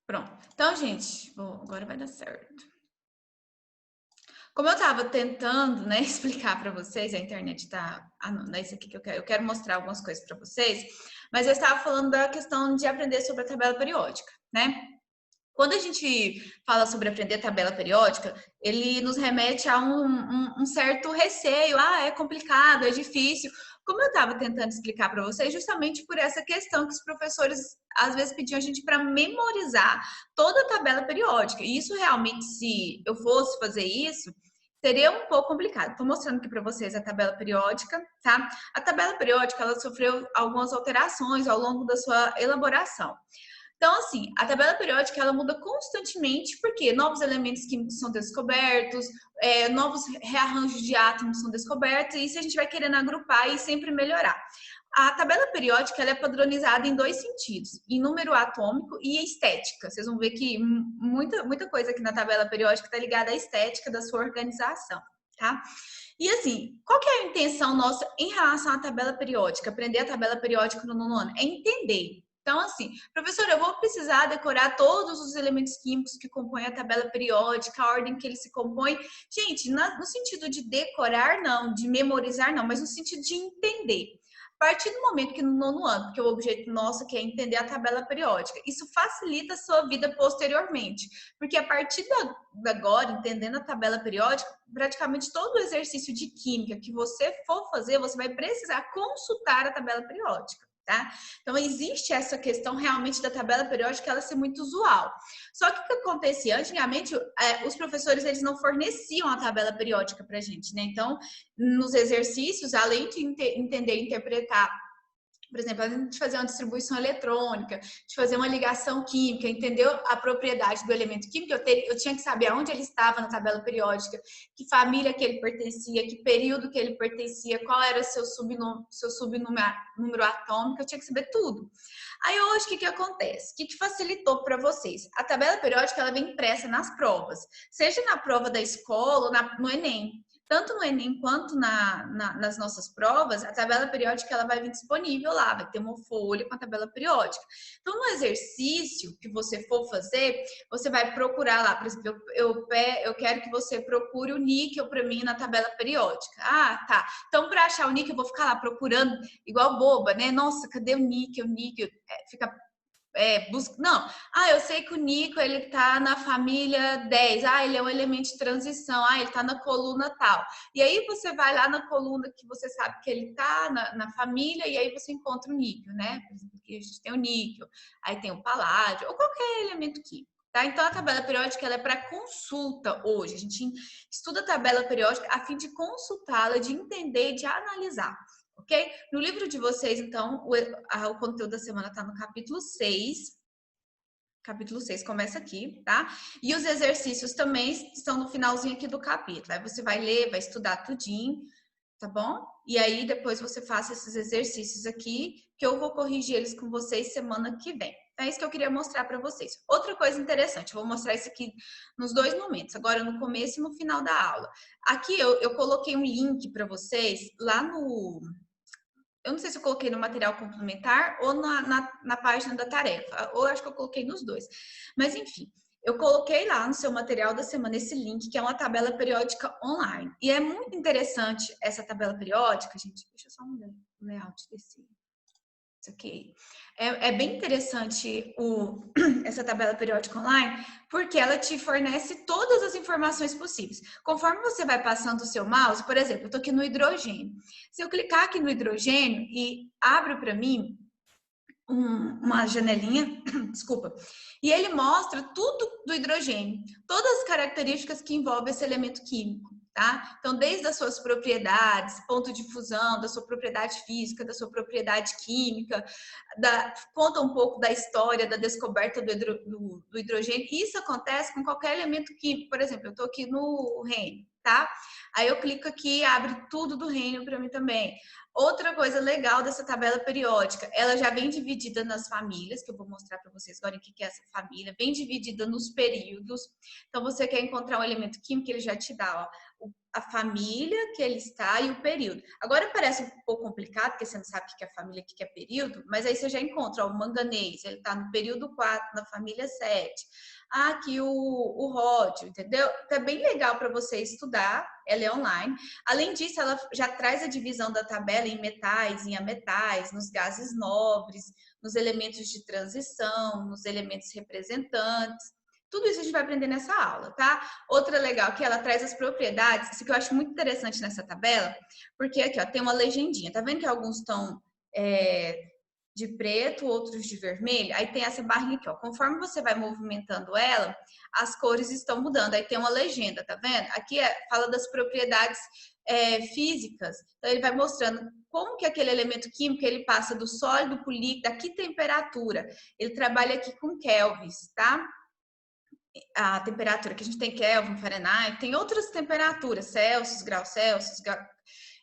Pronto. Então, gente, agora vai dar certo. Como eu estava tentando, né, explicar para vocês, a internet tá. Ah, não é isso aqui que eu quero. Eu quero mostrar algumas coisas para vocês, mas eu estava falando da questão de aprender sobre a tabela periódica, né? Quando a gente fala sobre aprender tabela periódica, ele nos remete a um certo receio. Ah, é complicado, é difícil. Como eu estava tentando explicar para vocês, justamente por essa questão que os professores às vezes pediam a gente para memorizar toda a tabela periódica. E isso realmente, se eu fosse fazer isso, seria um pouco complicado. Estou mostrando aqui para vocês a tabela periódica, tá? A tabela periódica, ela sofreu algumas alterações ao longo da sua elaboração. Então, assim, a tabela periódica ela muda constantemente porque novos elementos químicos são descobertos, novos rearranjos de átomos são descobertos, e isso a gente vai querendo agrupar e sempre melhorar. A tabela periódica ela é padronizada em dois sentidos, em número atômico e estética. Vocês vão ver que muita coisa aqui na tabela periódica está ligada à estética da sua organização, tá? E assim, qual que é a intenção nossa em relação à tabela periódica? Aprender a tabela periódica no nono ano? É entender. Então, assim, professor, eu vou precisar decorar todos os elementos químicos que compõem a tabela periódica, a ordem que eles se compõem. Gente, no sentido de decorar, não, de memorizar, não, mas no sentido de entender. A partir do momento que no nono ano, porque o objeto nosso que é entender a tabela periódica, isso facilita a sua vida posteriormente, porque a partir da agora, entendendo a tabela periódica, praticamente todo o exercício de química que você for fazer, você vai precisar consultar a tabela periódica. Tá? Então, existe essa questão realmente da tabela periódica ela ser muito usual. Só que o que acontecia antigamente, os professores eles não forneciam a tabela periódica para a gente, né? Então, nos exercícios, além de entender e interpretar, por exemplo, a gente fazer uma distribuição eletrônica, de fazer uma ligação química, entender a propriedade do elemento químico, eu tinha que saber aonde ele estava na tabela periódica, que família que ele pertencia, que período que ele pertencia, qual era seu subnúmero atômico, eu tinha que saber tudo. Aí hoje o que acontece? O que facilitou para vocês? A tabela periódica ela vem impressa nas provas, seja na prova da escola ou no Enem. Tanto no Enem quanto nas nossas provas, a tabela periódica ela vai vir disponível lá, vai ter uma folha com a tabela periódica. Então, no exercício que você for fazer, você vai procurar lá, por exemplo, eu quero que você procure o níquel para mim na tabela periódica. Ah, tá. Então, para achar o níquel, eu vou ficar lá procurando igual boba, né? Nossa, cadê o níquel? Fica não, eu sei que o Nico ele tá na família 10, ele é um elemento de transição, ele tá na coluna tal. E aí você vai lá na coluna que você sabe que ele tá na família e aí você encontra o níquel, né? Por exemplo, aqui a gente tem o níquel, aí tem o paládio, ou qualquer elemento químico. Tá? Então, a tabela periódica ela é para consulta hoje. A gente estuda a tabela periódica a fim de consultá-la, de entender e de analisar. Ok? No livro de vocês, então, o conteúdo da semana está no capítulo 6. Capítulo 6 começa aqui, tá? E os exercícios também estão no finalzinho aqui do capítulo. Aí você vai ler, vai estudar tudinho, tá bom? E aí depois você faça esses exercícios aqui, que eu vou corrigir eles com vocês semana que vem. Então, é isso que eu queria mostrar para vocês. Outra coisa interessante, eu vou mostrar isso aqui nos dois momentos, agora no começo e no final da aula. Aqui eu coloquei um link para vocês lá no eu não sei se eu coloquei no material complementar ou na página da tarefa, ou acho que eu coloquei nos dois. Mas, enfim, eu coloquei lá no seu material da semana esse link, que é uma tabela periódica online. E é muito interessante essa tabela periódica, gente. Deixa eu só mudar o layout desse. Isso aqui. É bem interessante essa tabela periódica online, porque ela te fornece todas as informações possíveis. Conforme você vai passando o seu mouse, por exemplo, eu estou aqui no hidrogênio. Se eu clicar aqui no hidrogênio e abro para mim uma janelinha, desculpa, e ele mostra tudo do hidrogênio, todas as características que envolvem esse elemento químico. Tá? Então, desde as suas propriedades, ponto de fusão, da sua propriedade física, da sua propriedade química, conta um pouco da história da descoberta do hidrogênio. Isso acontece com qualquer elemento químico. Por exemplo, eu estou aqui no Rênio, tá? Aí eu clico aqui e abre tudo do Rênio para mim também. Outra coisa legal dessa tabela periódica, ela já vem dividida nas famílias, que eu vou mostrar para vocês agora o que é essa família, vem dividida nos períodos. Então, você quer encontrar um elemento químico, ele já te dá, ó, a família que ele está e o período. Agora parece um pouco complicado, porque você não sabe o que é família, o que é período, mas aí você já encontra, ó, o manganês, ele está no período 4, na família 7. Ah, aqui o ródio, entendeu? Então é bem legal para você estudar, ela é online. Além disso, ela já traz a divisão da tabela em metais, em ametais, nos gases nobres, nos elementos de transição, nos elementos representantes. Tudo isso a gente vai aprender nessa aula, tá? Outra legal que ela traz as propriedades, isso que eu acho muito interessante nessa tabela, porque aqui, ó, tem uma legendinha. Tá vendo que alguns estão de preto, outros de vermelho? Aí tem essa barrinha aqui, ó. Conforme você vai movimentando ela, as cores estão mudando. Aí tem uma legenda, tá vendo? Aqui fala das propriedades físicas. Então ele vai mostrando como que aquele elemento químico ele passa do sólido para o líquido, a que temperatura. Ele trabalha aqui com kelvins, tá? A temperatura que a gente tem Kelvin, Fahrenheit, tem outras temperaturas, Celsius, graus Celsius,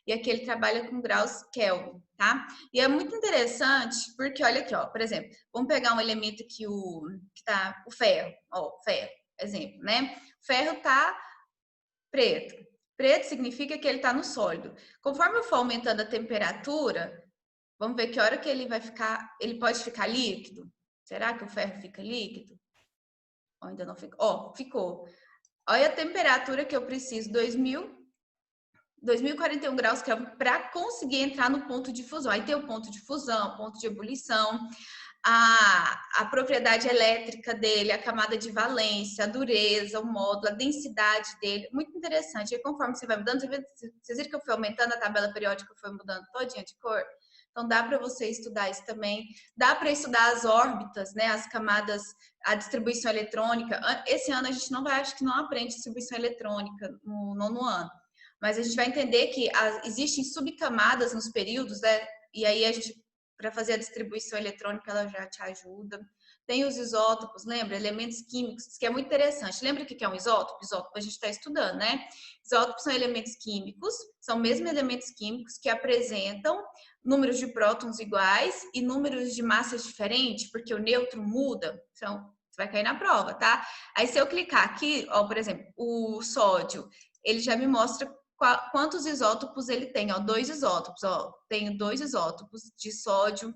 e aqui ele trabalha com graus Kelvin, tá? E é muito interessante, porque olha aqui, ó, por exemplo, vamos pegar um elemento que tá o ferro, ó, ferro, exemplo, né? O ferro tá preto. Preto significa que ele tá no sólido. Conforme eu for aumentando a temperatura, vamos ver que hora que ele vai ficar, ele pode ficar líquido? Será que o ferro fica líquido? Ou ainda não ficou? Ó, ficou. Olha a temperatura que eu preciso, 2041 graus Kelvin, para conseguir entrar no ponto de fusão. Aí tem o ponto de fusão, o ponto de ebulição, a propriedade elétrica dele, a camada de valência, a dureza, o módulo, a densidade dele. Muito interessante. E conforme você vai mudando, vocês viram que eu fui aumentando, a tabela periódica foi mudando todinha de cor? Então, dá para você estudar isso também. Dá para estudar as órbitas, né? As camadas, a distribuição eletrônica. Esse ano a gente não vai, acho que não aprende distribuição eletrônica no nono ano. Mas a gente vai entender que existem subcamadas nos períodos, né? E aí a gente, para fazer a distribuição eletrônica, ela já te ajuda. Tem os isótopos, lembra? Elementos químicos, que é muito interessante. Lembra o que é um isótopo? Isótopo a gente está estudando, né? Isótopos são elementos químicos, são mesmo elementos químicos que apresentam números de prótons iguais e números de massas diferentes, porque o nêutron muda. Então, você vai cair na prova, tá? Aí, se eu clicar aqui, ó, por exemplo, o sódio, ele já me mostra quantos isótopos ele tem, ó, 2 isótopos, ó, tenho 2 isótopos de sódio.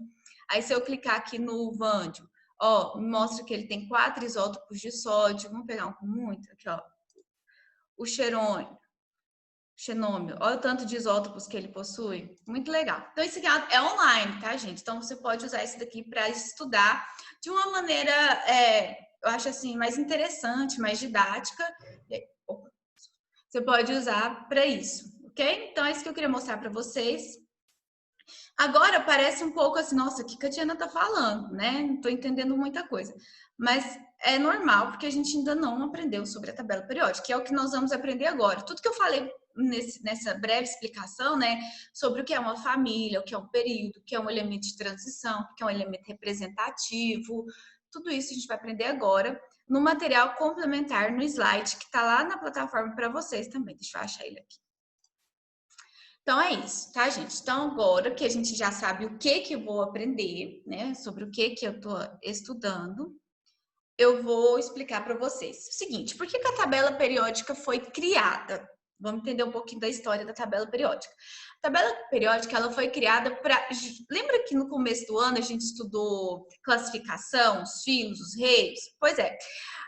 Aí, se eu clicar aqui no vândio, ó, me mostra que ele tem 4 isótopos de sódio. Vamos pegar um com muito, aqui, ó. O xenômio, olha o tanto de isótopos que ele possui. Muito legal. Então, isso aqui é online, tá, gente? Então, você pode usar isso daqui para estudar de uma maneira, eu acho assim, mais interessante, mais didática. Você pode usar para isso, ok? Então, é isso que eu queria mostrar para vocês. Agora, parece um pouco assim, nossa, o que a Diana tá falando, né? Não tô entendendo muita coisa. Mas é normal, porque a gente ainda não aprendeu sobre a tabela periódica, que é o que nós vamos aprender agora. Tudo que eu falei nessa breve explicação, né, sobre o que é uma família, o que é um período, o que é um elemento de transição, o que é um elemento representativo, tudo isso a gente vai aprender agora no material complementar, no slide, que está lá na plataforma para vocês também. Deixa eu achar ele aqui. Então, é isso, tá, gente? Então, agora que a gente já sabe o que eu vou aprender, né, sobre o que eu tô estudando, eu vou explicar para vocês. O seguinte, por que a tabela periódica foi criada? Vamos entender um pouquinho da história da tabela periódica. A tabela periódica, ela foi criada para... Lembra que no começo do ano a gente estudou classificação, os filos, os reinos? Pois é,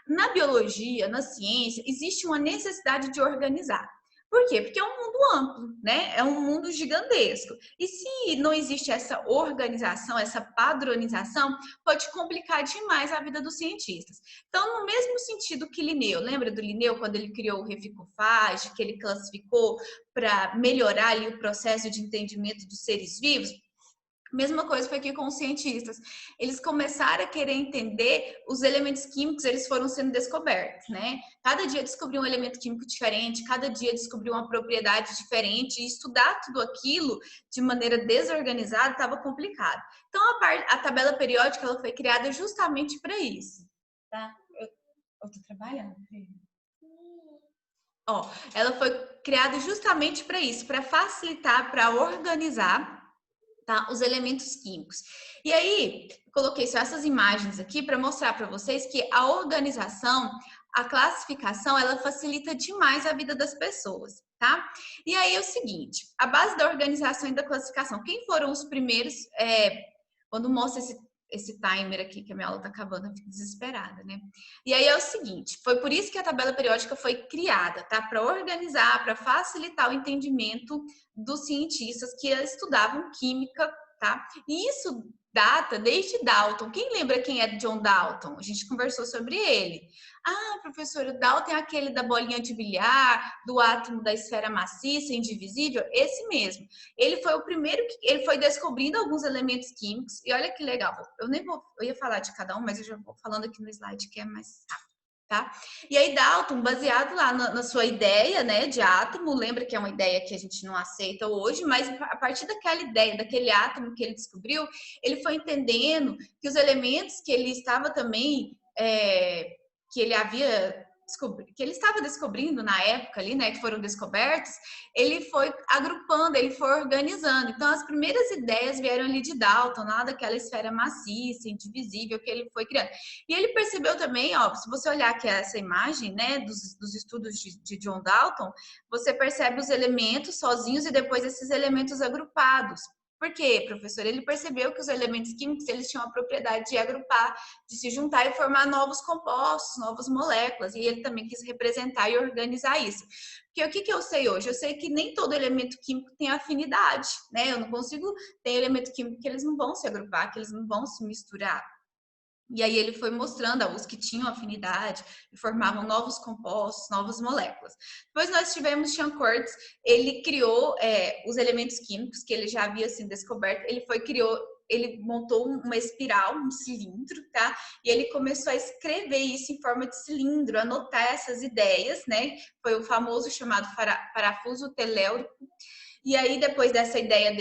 na biologia, na ciência, existe uma necessidade de organizar. Por quê? Porque é um mundo amplo, né? É um mundo gigantesco. E se não existe essa organização, essa padronização, pode complicar demais a vida dos cientistas. Então, no mesmo sentido que Linneu, lembra do Linneu quando ele criou o reficofage, que ele classificou para melhorar ali o processo de entendimento dos seres vivos? Mesma coisa foi aqui com os cientistas. Eles começaram a querer entender os elementos químicos, eles foram sendo descobertos, né? Cada dia descobriu um elemento químico diferente, cada dia descobriu uma propriedade diferente, e estudar tudo aquilo de maneira desorganizada estava complicado. Então, a tabela periódica ela foi criada justamente para isso. Tá? Eu tô trabalhando, filho. Ó, ela foi criada justamente para isso, para facilitar, para organizar, tá? Os elementos químicos. E aí, coloquei só essas imagens aqui para mostrar para vocês que a organização, a classificação, ela facilita demais a vida das pessoas, tá? E aí é o seguinte, a base da organização e da classificação, quem foram os primeiros, quando mostra esse timer aqui, que a minha aula tá acabando, eu fico desesperada, né? E aí é o seguinte, foi por isso que a tabela periódica foi criada, tá? Para organizar, para facilitar o entendimento dos cientistas que estudavam química, tá? E isso data desde Dalton. Quem lembra quem é John Dalton? A gente conversou sobre ele. Ah, professor, o Dalton é aquele da bolinha de bilhar, do átomo da esfera maciça, indivisível, esse mesmo. Ele foi o primeiro que ele foi descobrindo alguns elementos químicos. E olha que legal, eu ia falar de cada um, mas eu já vou falando aqui no slide que é mais rápido. Tá? E aí Dalton, baseado lá na sua ideia, né, de átomo, lembra que é uma ideia que a gente não aceita hoje, mas a partir daquela ideia, daquele átomo que ele descobriu, ele foi entendendo que os elementos que ele estava também, que ele havia que ele estava descobrindo na época ali, né, que foram descobertos, ele foi agrupando, ele foi organizando. Então, as primeiras ideias vieram ali de Dalton, lá daquela esfera maciça, indivisível que ele foi criando. E ele percebeu também, ó, se você olhar aqui essa imagem, né, dos estudos de John Dalton, você percebe os elementos sozinhos e depois esses elementos agrupados. Por quê, professor? Ele percebeu que os elementos químicos eles tinham a propriedade de agrupar, de se juntar e formar novos compostos, novas moléculas. E ele também quis representar e organizar isso. Porque o que eu sei hoje? Eu sei que nem todo elemento químico tem afinidade, né? Eu não consigo ter elemento químico que eles não vão se agrupar, que eles não vão se misturar. E aí ele foi mostrando os que tinham afinidade e formavam novos compostos, novas moléculas. Depois nós tivemos Sean Kurtz, ele criou os elementos químicos que ele já havia sido descoberto, ele montou uma espiral, um cilindro, tá? E ele começou a escrever isso em forma de cilindro, anotar essas ideias, né? Foi o famoso chamado parafuso telúrico. E aí, depois dessa ideia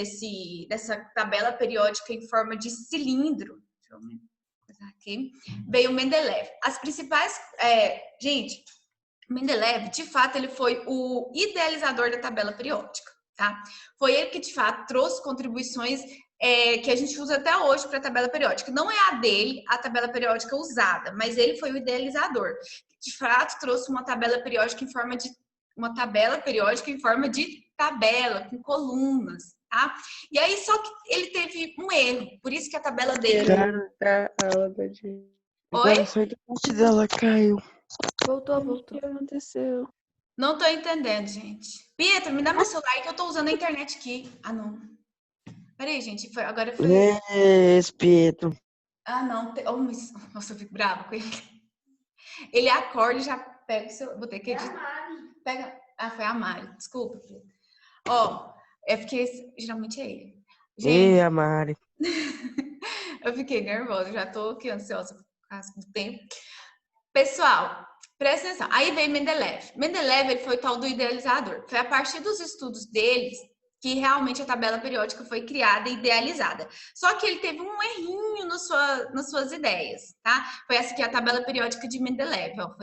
dessa tabela periódica em forma de cilindro, deixa eu aqui, veio Mendeleev. As principais, gente, Mendeleev, de fato, ele foi o idealizador da tabela periódica, tá? Foi ele que, de fato, trouxe contribuições que a gente usa até hoje para a tabela periódica. Não é a dele, a tabela periódica usada, mas ele foi o idealizador. De fato, trouxe uma tabela periódica em forma de tabela, com colunas, tá? E aí, só que ele teve um erro, por isso que a tabela dele... Oi? Nossa, a internet dela caiu. Voltou. O que aconteceu? Não tô entendendo, gente. Pietro, me dá meu celular que eu tô usando a internet aqui. Ah, não. Peraí, gente. Agora foi... Pietro. Ah, não. Nossa, eu fico brava com ele. Ele acorda e já pega o seu... Vou ter que editar. Pega... Ah, foi a Mari. Desculpa, Pietro. Ó, é porque geralmente é ele. Gente... a Mari. Eu fiquei nervosa. Já tô aqui ansiosa por causa do tempo. Pessoal... Presta atenção. Aí veio Mendeleev. Mendeleev ele foi o tal do idealizador. Foi a partir dos estudos deles que realmente a tabela periódica foi criada e idealizada. Só que ele teve um errinho nas suas ideias, tá? Foi essa aqui, a tabela periódica de Mendeleev. Ó,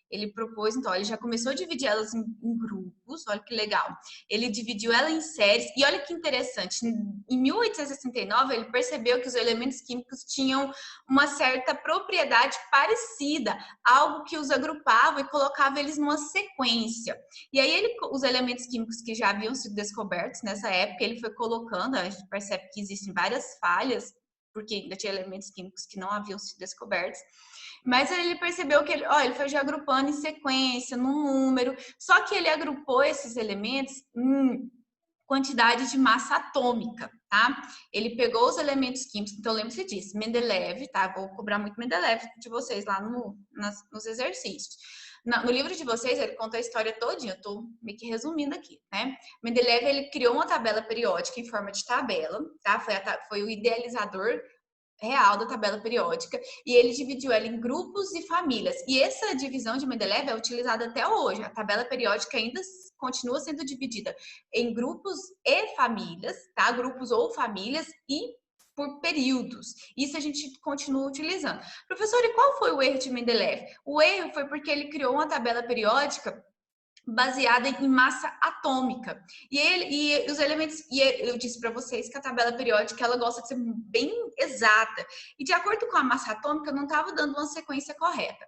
ele propôs, então, ele já começou a dividir elas em grupos, olha que legal. Ele dividiu ela em séries, e olha que interessante, em 1869 ele percebeu que os elementos químicos tinham uma certa propriedade parecida, algo que os agrupava e colocava eles numa sequência. E aí os elementos químicos que já haviam sido descobertos nessa época, ele foi colocando, a gente percebe que existem várias falhas, porque ainda tinha elementos químicos que não haviam sido descobertos. Mas ele percebeu que ele foi já agrupando em sequência, num número, só que ele agrupou esses elementos em quantidade de massa atômica, tá? Ele pegou os elementos químicos, então lembre-se disso, Mendeleev, tá? Vou cobrar muito Mendeleev de vocês lá nos exercícios. No livro de vocês, ele conta a história todinha, eu tô meio que resumindo aqui, né? Mendeleev, ele criou uma tabela periódica em forma de tabela, tá? Foi o idealizador real da tabela periódica e ele dividiu ela em grupos e famílias. E essa divisão de Mendeleev é utilizada até hoje. A tabela periódica ainda continua sendo dividida em grupos e famílias, tá? Grupos ou famílias e por períodos. Isso a gente continua utilizando. Professor, e qual foi o erro de Mendeleev? O erro foi porque ele criou uma tabela periódica baseada em massa atômica. E os elementos, e eu disse para vocês que a tabela periódica ela gosta de ser bem exata. E de acordo com a massa atômica, não estava dando uma sequência correta.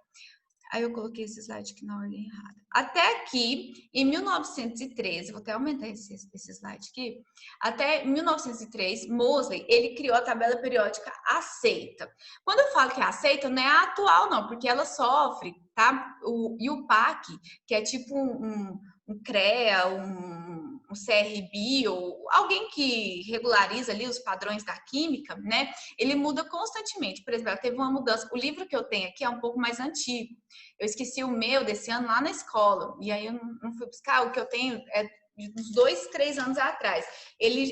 Aí eu coloquei esse slide aqui na ordem errada. Até aqui, em 1913, vou até aumentar esse slide aqui. Até 1903, Moseley, ele criou a tabela periódica aceita. Quando eu falo que é aceita, não é a atual não, porque ela sofre, tá? O IUPAC, que é tipo um CREA, um CRB, ou alguém que regulariza ali os padrões da química, né? Ele muda constantemente. Por exemplo, teve uma mudança. O livro que eu tenho aqui é um pouco mais antigo. Eu esqueci o meu desse ano lá na escola. E aí eu não fui buscar. O que eu tenho é de uns 2, 3 anos atrás.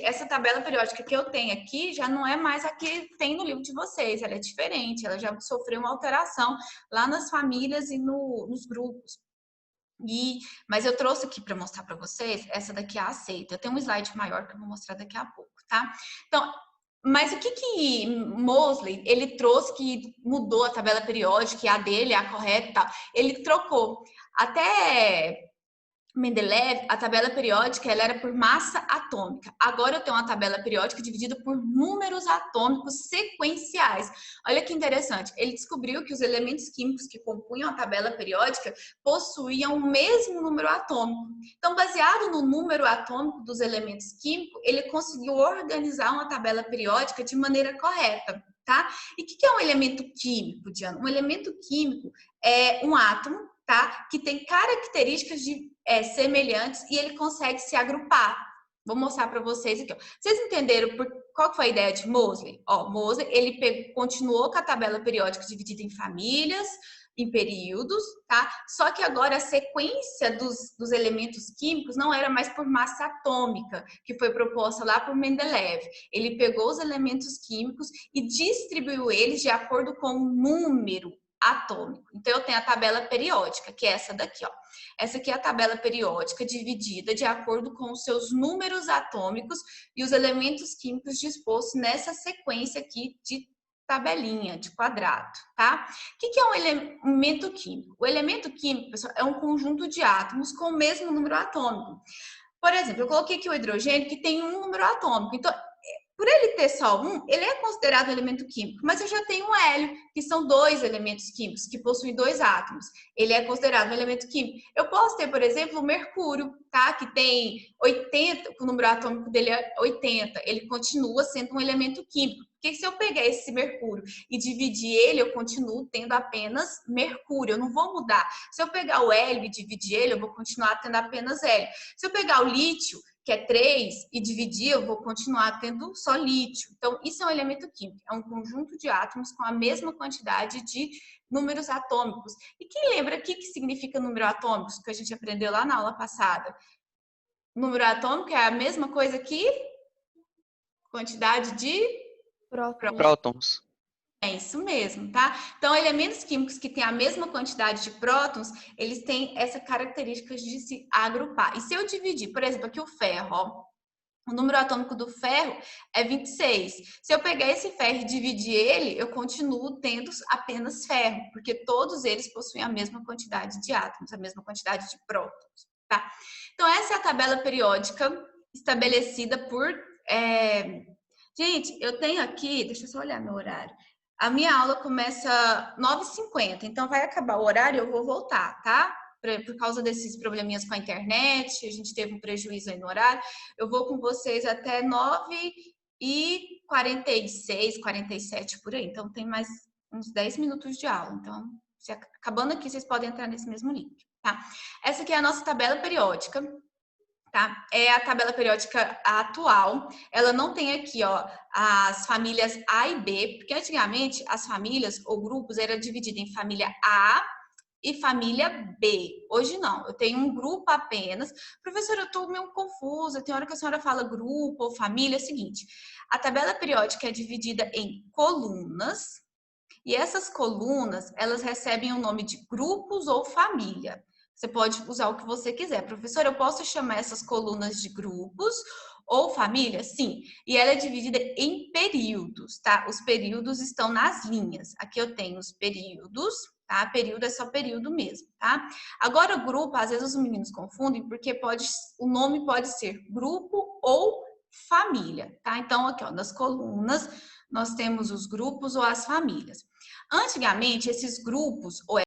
Essa tabela periódica que eu tenho aqui já não é mais a que tem no livro de vocês. Ela é diferente. Ela já sofreu uma alteração lá nas famílias e nos grupos. Mas eu trouxe aqui para mostrar para vocês, essa daqui é a aceita. Eu tenho um slide maior que eu vou mostrar daqui a pouco, tá? Então, mas o que Moseley, ele trouxe que mudou a tabela periódica, e a dele, a correta e tal? Ele trocou. Até Mendeleev, a tabela periódica ela era por massa atômica. Agora eu tenho uma tabela periódica dividida por números atômicos sequenciais. Olha que interessante. Ele descobriu que os elementos químicos que compunham a tabela periódica possuíam o mesmo número atômico. Então, baseado no número atômico dos elementos químicos, ele conseguiu organizar uma tabela periódica de maneira correta. Tá? E o que é um elemento químico, Diana? Um elemento químico é um átomo, tá? Que tem características semelhantes e ele consegue se agrupar. Vou mostrar para vocês aqui. Ó. Vocês entenderam qual foi a ideia de Moseley? Moseley, ele continuou com a tabela periódica dividida em famílias, em períodos, tá? Só que agora a sequência dos elementos químicos não era mais por massa atômica, que foi proposta lá por Mendeleev. Ele pegou os elementos químicos e distribuiu eles de acordo com o número atômico. Então, eu tenho a tabela periódica, que é essa daqui, ó. Essa aqui é a tabela periódica dividida de acordo com os seus números atômicos e os elementos químicos dispostos nessa sequência aqui de tabelinha, de quadrado, tá? O que é um elemento químico? O elemento químico, pessoal, é um conjunto de átomos com o mesmo número atômico. Por exemplo, eu coloquei aqui o hidrogênio que tem um número atômico. Então, por ele ter só um, ele é considerado elemento químico, mas eu já tenho o hélio, que são 2 elementos químicos, que possuem 2 átomos. Ele é considerado um elemento químico. Eu posso ter, por exemplo, o mercúrio, tá? Que tem 80, o número atômico dele é 80. Ele continua sendo um elemento químico. Porque se eu pegar esse mercúrio e dividir ele, eu continuo tendo apenas mercúrio. Eu não vou mudar. Se eu pegar o hélio e dividir ele, eu vou continuar tendo apenas hélio. Se eu pegar o lítio, que é 3, e dividir, eu vou continuar tendo só lítio. Então, isso é um elemento químico, é um conjunto de átomos com a mesma quantidade de números atômicos. E quem lembra o que significa número atômico, que a gente aprendeu lá na aula passada? Número atômico é a mesma coisa que quantidade de prótons. É isso mesmo, tá? Então, elementos químicos que têm a mesma quantidade de prótons, eles têm essa característica de se agrupar. E se eu dividir, por exemplo, aqui o ferro, ó, o número atômico do ferro é 26. Se eu pegar esse ferro e dividir ele, eu continuo tendo apenas ferro, porque todos eles possuem a mesma quantidade de átomos, a mesma quantidade de prótons, tá? Então, essa é a tabela periódica estabelecida por... Gente, eu tenho aqui, deixa eu só olhar meu horário. A minha aula começa 9h50, então vai acabar o horário, eu vou voltar, tá? Por causa desses probleminhas com a internet, a gente teve um prejuízo aí no horário. Eu vou com vocês até 9h46, 47 por aí. Então tem mais uns 10 minutos de aula. Então, acabando aqui, vocês podem entrar nesse mesmo link, tá? Essa aqui é a nossa tabela periódica. Tá? É a tabela periódica atual. Ela não tem aqui, ó, as famílias A e B, porque antigamente as famílias ou grupos eram divididos em família A e família B. Hoje não, eu tenho um grupo apenas. Professora, eu estou meio confusa, tem hora que a senhora fala grupo ou família. É o seguinte, a tabela periódica é dividida em colunas, e essas colunas, elas recebem o nome de grupos ou família. Você pode usar o que você quiser. Professor, eu posso chamar essas colunas de grupos ou família? Sim. E ela é dividida em períodos, tá? Os períodos estão nas linhas. Aqui eu tenho os períodos, tá? Período é só período mesmo, tá? Agora o grupo, às vezes os meninos confundem, porque o nome pode ser grupo ou família, tá? Então, aqui, ó, nas colunas, nós temos os grupos ou as famílias. Antigamente, esses grupos ou